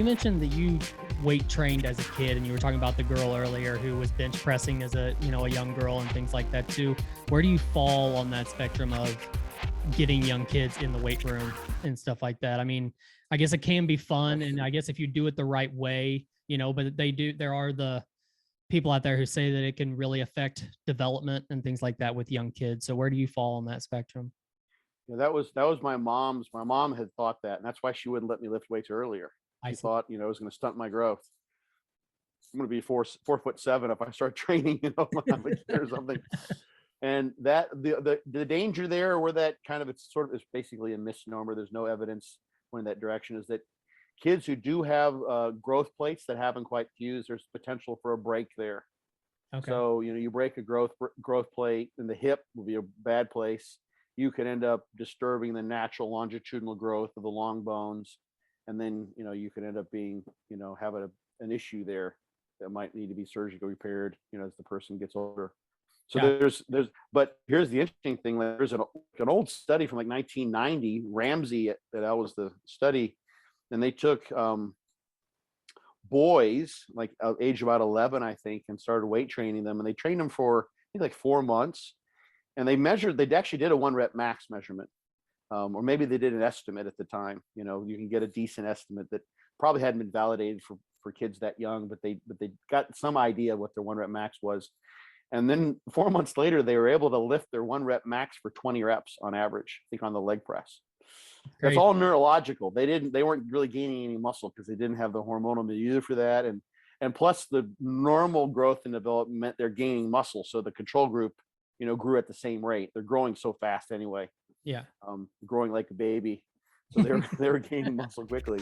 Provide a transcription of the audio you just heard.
you mentioned that you weight trained as a kid, and you were talking about the girl earlier who was bench pressing as a young girl and things like that too. Where do you fall on that spectrum of getting young kids in the weight room and stuff like that? I mean, I guess it can be fun, and I guess if you do it the right way, but there are the people out there who say that it can really affect development and things like that with young kids. So where do you fall on that spectrum? Yeah, that was my mom's. My mom had thought that, and that's why she wouldn't let me lift weights earlier. I She see. thought, it was going to stunt my growth. I'm going to be 4'7" if I start training, when I'm a kid or something. And that the danger there, where that kind of it's basically a misnomer. There's no evidence pointing that direction. Is that kids who do have growth plates that haven't quite fused, there's potential for a break there. Okay. So you break a growth plate, and the hip will be a bad place. You could end up disturbing the natural longitudinal growth of the long bones, and then you could end up being have an issue there that might need to be surgically repaired as the person gets older. So Yeah. but here's the interesting thing. There's an old study from like 1990. Ramsey that was the study, and they took boys like age about 11, I think, and started weight training them, and they trained them for I think like 4 months, and they actually did a 1 rep max measurement, or maybe they did an estimate at the time. You can get a decent estimate that probably hadn't been validated for kids that young, but they got some idea what their 1 rep max was. And then 4 months later, they were able to lift their 1 rep max for 20 reps on average, I think, on the leg press. That's all neurological. They weren't really gaining any muscle because they didn't have the hormonal milieu for that. And plus the normal growth and development meant they're gaining muscle. So the control group, grew at the same rate. They're growing so fast anyway. Yeah. Growing like a baby. So they were gaining muscle quickly.